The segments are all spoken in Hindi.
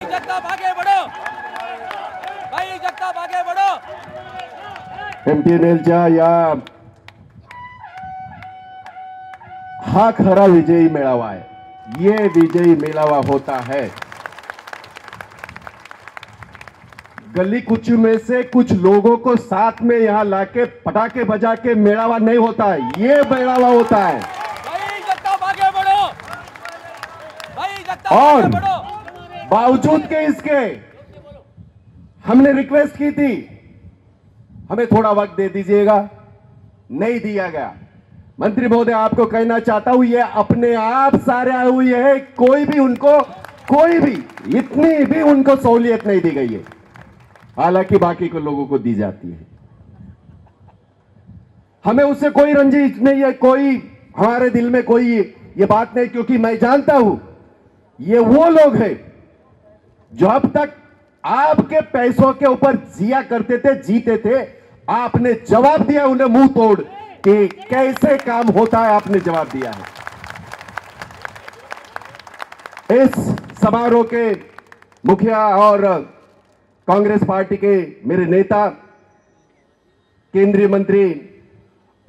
जगताप आगे बढ़ो, भाई जगताप आगे बढ़ो। एमटीएनएलच्या या हा खरा विजयी मेळावा आहे. ये विजयी मेळावा होता है. गली कुछ में से कुछ लोगों को साथ में यहां लाके पटाखे बजा के मेळावा नहीं होता है. ये मेळावा होता है. भाई जगताप आगे बढ़ो, भाई जगताप और आगे बढ़ो। बावजूद के इसके हमने रिक्वेस्ट की थी, हमें थोड़ा वक्त दे दीजिएगा, नहीं दिया गया. मंत्री महोदय, आपको कहना चाहता हूं, ये अपने आप सारे आए हुए हैं. कोई भी उनको, कोई भी इतनी भी उनको सहूलियत नहीं दी गई है, हालांकि बाकी को लोगों को दी जाती है. हमें उससे कोई रंजिश नहीं है, कोई हमारे दिल में कोई ये बात नहीं, क्योंकि मैं जानता हूं ये वो लोग हैं जो अब तक आपके पैसों के ऊपर जिया करते थे, जीते थे. आपने जवाब दिया उन्हें मुंह तोड़ कि कैसे काम होता है, आपने जवाब दिया है. इस समारोह के मुखिया और कांग्रेस पार्टी के मेरे नेता केंद्रीय मंत्री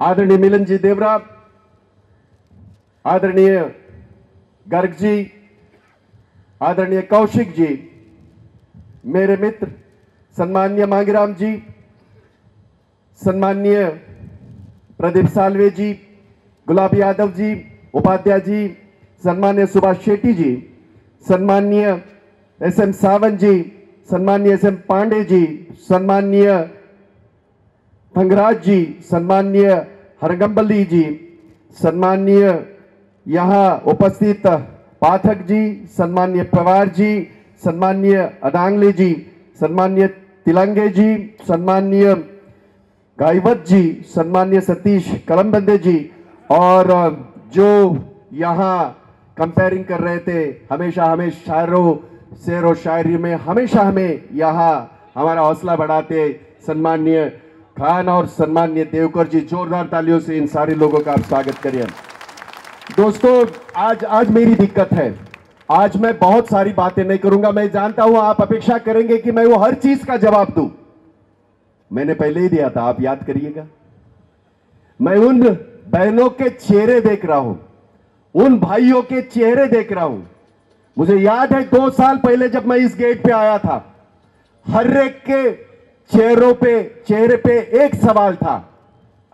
आदरणीय मिलन जी देवरा, आदरणीय गर्ग जी, आदरणीय कौशिक जी, मेरे मित्र सम्माननीय मांगीराम जी, सम्माननीय प्रदीप सालवे जी, गुलाब यादव जी, उपाध्याय जी, सम्माननीय सुभाष शेट्टी जी, सम्माननीय एसएम सावंत जी, सम्माननीय एसएम पांडे जी, सम्माननीय थंगराज जी, सम्माननीय हरगंबली जी, सम्माननीय यहां उपस्थित पाठक जी, सम्माननीय पवार जी, सम्माननीय अदांगले जी, सम्माननीय तिलंगे जी, सम्माननीय गायवत जी, सम्माननीय सतीश कलमबंदे जी, और जो यहां कंपेयरिंग कर रहे थे, हमेशा हमें शायरों शेर और शायरी में हमेशा हमें यहां हमारा हौसला बढ़ाते सम्माननीय खान और सम्माननीय देवकर जी. जोरदार तालियों से इन सारे लोगों का आप स्वागत करिए. दोस्तों, आज मेरी दिक्कत है, आज मैं बहुत सारी बातें नहीं करूंगा. मैं जानता हूं आप अपेक्षा करेंगे कि मैं वो हर चीज का जवाब दूं. मैंने पहले ही दिया था, आप याद करिएगा. मैं उन बहनों के चेहरे देख रहा हूं, उन भाइयों के चेहरे देख रहा हूं. मुझे याद है 2 साल पहले जब मैं इस गेट पे आया था, हर एक के चेहरे पे एक सवाल था,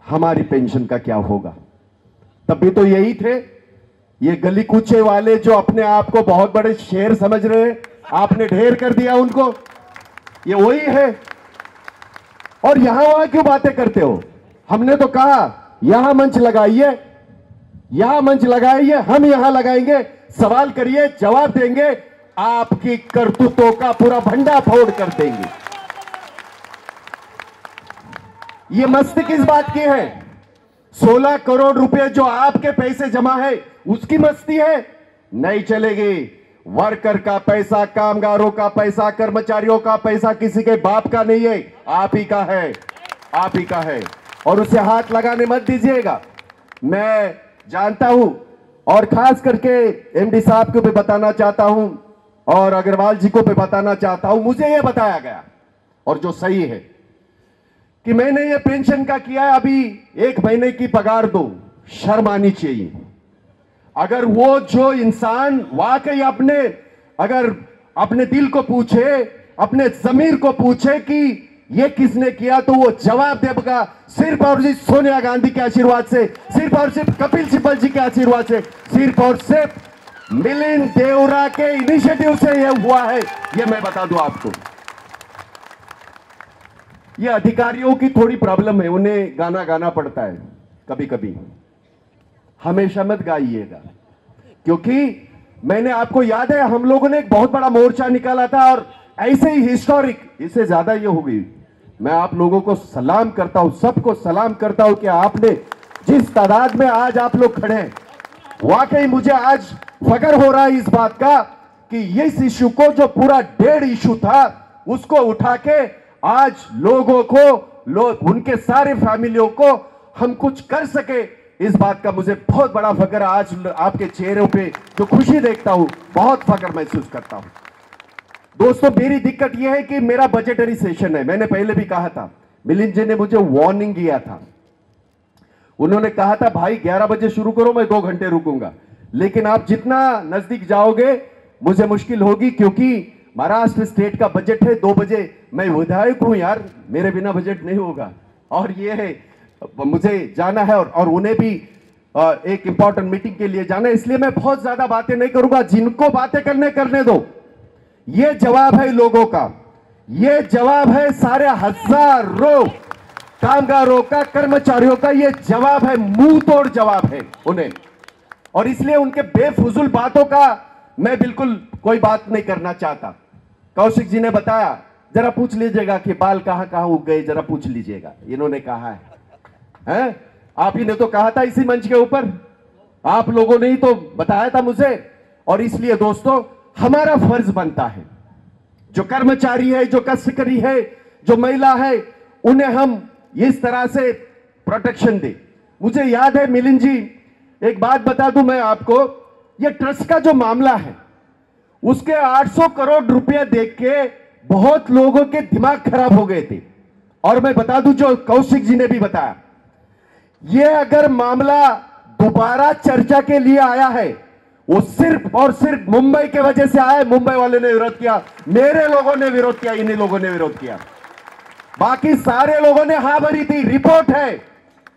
हमारी पेंशन का क्या होगा. तब भी तो यही थे ये गली कूचे वाले जो अपने आप को बहुत बड़े शेर समझ रहे हैं. आपने ढेर कर दिया उनको. ये वही है. और यहां वहां क्यों बातें करते हो. हमने तो कहा यहां मंच लगाइए, यहां मंच लगाइए, हम यहां लगाएंगे, सवाल करिए, जवाब देंगे, आपकी करतूतों का पूरा भंडा फोड़ कर देंगे. ये मस्ती किस बात की है. 16 करोड़ रुपए जो आपके पैसे जमा है उसकी मस्ती है. नहीं चलेगी. वर्कर का पैसा, कामगारों का पैसा, कर्मचारियों का पैसा किसी के बाप का नहीं है, आप ही का है, आप ही का है. और उसे हाथ लगाने मत दीजिएगा. मैं जानता हूं और खास करके एमडी साहब को भी बताना चाहता हूं और अग्रवाल जी को भी बताना चाहता हूं. मुझे यह बताया गया और जो सही है कि मैंने ये पेंशन का किया है, अभी 1 महीने की पगार दो. शर्म आनी चाहिए. अगर वो जो इंसान वाकई अगर अपने दिल को पूछे, अपने जमीर को पूछे कि ये किसने किया, तो वो जवाब देगा सिर्फ और सिर्फ सोनिया गांधी के आशीर्वाद से, सिर्फ और सिर्फ कपिल सिब्बल जी के आशीर्वाद से, सिर्फ और सिर्फ मिलिंद देवरा के इनिशिएटिव से यह हुआ है. ये मैं बता दूं आपको. ये अधिकारियों की थोड़ी प्रॉब्लम है, उन्हें गाना गाना पड़ता है कभी कभी. हमेशा मत गाइएगा, क्योंकि मैंने, आपको याद है हम लोगों ने एक बहुत बड़ा मोर्चा निकाला था और ऐसे ही हिस्टोरिक, इससे ज्यादा ये हो गई. मैं आप लोगों को सलाम करता हूं, सबको सलाम करता हूं कि आपने जिस तादाद में आज आप लोग खड़े हैं, वाकई मुझे आज फख्र हो रहा है इस बात का कि इस इशू को, जो पूरा 1.5 इशू था, उसको उठा के आज लोगों को, उनके सारे फैमिलियों को हम कुछ कर सके. इस बात का मुझे बहुत बड़ा फख्र है. आज आपके चेहरों पे जो खुशी देखता हूं, बहुत फख्र महसूस करता हूं. दोस्तों मेरी दिक्कत यह है कि मेरा बजटरी सेशन है, मैंने पहले भी कहा था, मिलिंद जी ने मुझे वार्निंग किया था। उन्होंने कहा था भाई 11 बजे शुरू करो, मैं 2 घंटे रुकूंगा, लेकिन आप जितना नजदीक जाओगे मुझे मुश्किल होगी, क्योंकि महाराष्ट्र स्टेट का बजट है 2 बजे। मैं विधायक हूं यार, मेरे बिना बजट नहीं होगा, और ये है मुझे जाना है, और उन्हें भी एक इंपॉर्टेंट मीटिंग के लिए जाना है, इसलिए मैं बहुत ज्यादा बातें नहीं करूंगा। जिनको बातें करने दो। ये जवाब है लोगों का, ये जवाब है सारे हजारों कामगारों का, कर्मचारियों का, ये जवाब है, मुंह तोड़ जवाब है उन्हें। और इसलिए उनके बेफुजुल बातों का मैं बिल्कुल कोई बात नहीं करना चाहता। कौशिक जी ने बताया, जरा पूछ लीजिएगा कि बाल कहां कहां उग गए, जरा पूछ लीजिएगा, इन्होंने कहा है? आप ही ने तो कहा था इसी मंच के ऊपर, आप लोगों ने ही तो बताया था मुझे। और इसलिए दोस्तों हमारा फर्ज बनता है, जो कर्मचारी है, जो कष्टकरी है, जो महिला है, उन्हें हम इस तरह से प्रोटेक्शन दे। मुझे याद है मिलिंद जी, एक बात बता दूं मैं आपको, ये ट्रस्ट का जो मामला है उसके 800 करोड़ रुपए देख के बहुत लोगों के दिमाग खराब हो गए थे। और मैं बता दूं, जो कौशिक जी ने भी बताया, ये अगर मामला दोबारा चर्चा के लिए आया है, वो सिर्फ और सिर्फ मुंबई के वजह से आया है। मुंबई वाले ने विरोध किया, मेरे लोगों ने विरोध किया, इन्हीं लोगों ने विरोध किया, बाकी सारे लोगों ने हां भरी थी। रिपोर्ट है,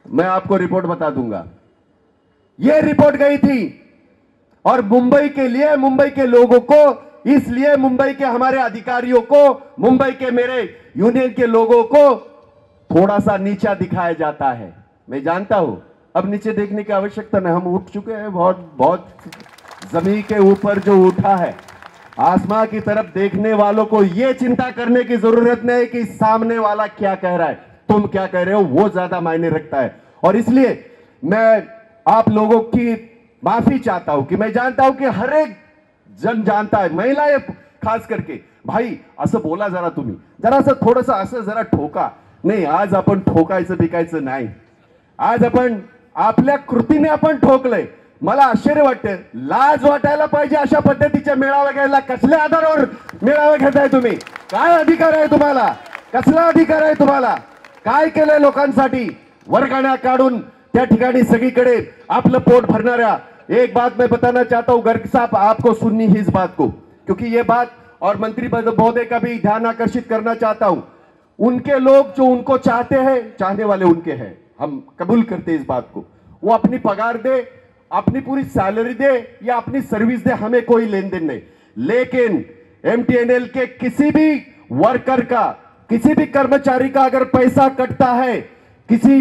मैं आपको रिपोर्ट बता दूंगा, ये रिपोर्ट गई थी। और मुंबई के लिए, मुंबई के लोगों को, इसलिए मुंबई के हमारे अधिकारियों को, मुंबई के मेरे यूनियन के लोगों को थोड़ा सा नीचा दिखाया जाता है। मैं जानता हूं, अब नीचे देखने की आवश्यकता नहीं, हम उठ चुके हैं, बहुत बहुत जमीन के ऊपर जो उठा है, आसमां की तरफ देखने वालों को यह चिंता करने की जरूरत नहीं कि सामने वाला क्या कह रहा है, तुम क्या कह रहे हो, वो ज्यादा मायने रखता है। और इसलिए मैं आप लोगों की माफी चाहता हूं कि मैं जानता हूं कि हर एक जन जानता है, महिलाएं खास करके, भाई असं बोला जरा, तुम्ही जरासं थोडंसं असं जरा ठोका नाही। आज आपण ठोकायचं बिकायचं नाही, आज आपण आपल्या कृतीने आपण ठोकलंय। मला आश्चर्य वाटतं, लाज वाटायला पाहिजे अशा पद्धतीच्या मेळावा घ्यायला। कसल्या आधारावर मेळावा घेताय तुम्ही? काय अधिकार आहे तुम्हाला? कसला अधिकार आहे तुम्हाला? काय केलंय लोकांसाठी? वर्गण्या काढून त्या ठिकाणी सगळीकडे आपलं पोट भरणाऱ्या। एक बात मैं बताना चाहता हूं गर्ग साहब, आपको सुननी है इस बात को, क्योंकि ये बात, और मंत्री महोदय का भी ध्यान आकर्षित करना चाहता हूं। उनके लोग जो उनको चाहते हैं, चाहने वाले उनके हैं, हम कबूल करते इस बात को, वो अपनी पगार दे, अपनी पूरी सैलरी दे या अपनी सर्विस दे, हमें कोई लेन देन नहीं। लेकिन एमटीएनएल के किसी भी वर्कर का, किसी भी कर्मचारी का अगर पैसा कटता है किसी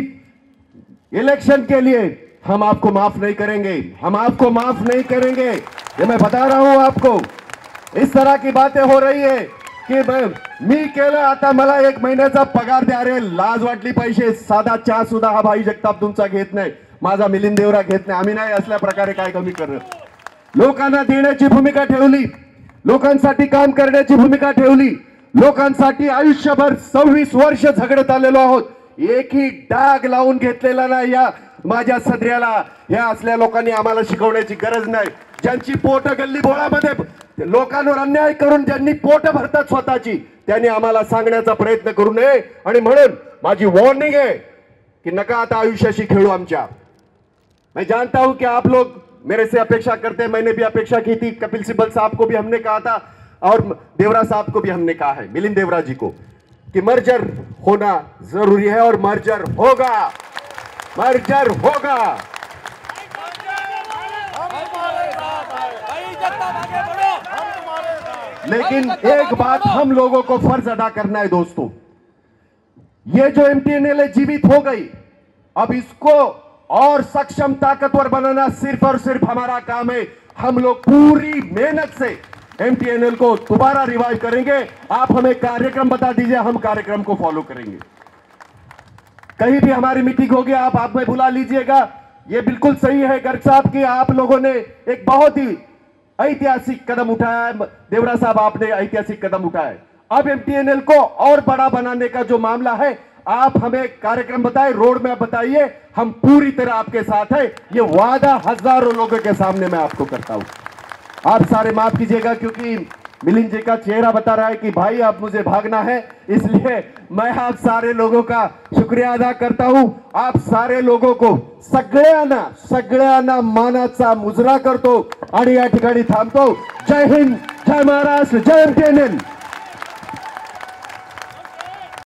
इलेक्शन के लिए, हम आपको माफ नहीं करेंगे, हम आपको माफ नहीं करेंगे। ये मैं बता रहा हूं आपको। इस तरह की बातें हो रही है की मी केलं, आता मला 1 महिन्याचा पगार द्या। अरे लाज वाटली पाहिजे। साधा चहा सुद्धा हा भाई जगताप तुमचा घेत नाही, माझा मिलिंद देवरा घेत नाही। आम्ही नाही असल्या प्रकारे काय कमी करत। लोकांना देण्याची भूमिका ठेवली, लोकांसाठी काम करण्याची भूमिका ठेवली, लोकांसाठी आयुष्यभर 26 वर्ष झगडत आलेलो आहोत। एकही डाग लावून घेतलेला नाही या माझ्या सदऱ्याला। हे असल्या लोकांनी आम्हाला शिकवण्याची गरज नाही। ज्यांची पोट गल्ली बोळामध्ये लोकांवर अन्याय करून ज्यांनी पोट भरतात स्वतःची, त्यांनी आम्हाला सांगण्याचा प्रयत्न करू नये। आणि म्हणून माझी वॉर्निंग आहे कि नका आता आयुष्याशी खेळू आमच्या। मैं जानता हूं कि आप लोग मेरे से अपेक्षा करते हैं, मैंने भी अपेक्षा की थी। कपिल सिब्बल साहब को भी हमने कहा था और देवरा साहब को भी हमने कहा है, मिलिंद देवरा जी को, कि मर्जर होना जरूरी है और मर्जर होगा, मर्जर होगा। लेकिन एक बात हम लोगों को फर्ज अदा करना है दोस्तों, ये जो एमटीएनएल जीवित हो गई, अब इसको और सक्षम ताकतवर बनाना सिर्फ और सिर्फ हमारा काम है। हम लोग पूरी मेहनत से एमटीएनएल को दोबारा रिवाइव करेंगे। आप हमें कार्यक्रम बता दीजिए, हम कार्यक्रम को फॉलो करेंगे। कहीं भी हमारी मीटिंग होगी आप में बुला लीजिएगा। ये बिल्कुल सही है गर्ग साहब कि आप लोगों ने एक बहुत ही ऐतिहासिक कदम उठाया है। देवरा साहब, आपने ऐतिहासिक कदम उठाया है। अब एमटीएनएल को और बड़ा बनाने का जो मामला है, आप हमें कार्यक्रम बताएं, रोड मैप बताइए, हम पूरी तरह आपके साथ हैं। ये वादा हजारों लोगों के सामने मैं आपको करता हूं। आप सारे माफ कीजिएगा क्योंकि मिलिंद जी का चेहरा बता रहा है कि भाई अब मुझे भागना है, इसलिए मैं आप सारे लोगों का शुक्रिया अदा करता हूं. आप सारे लोगों को सगळ्यांना मानाचा मुजरा करतो आणि या ठिकाणी थांबतो. जय हिंद, जय महाराष्ट्र, जय एमटीएनएल.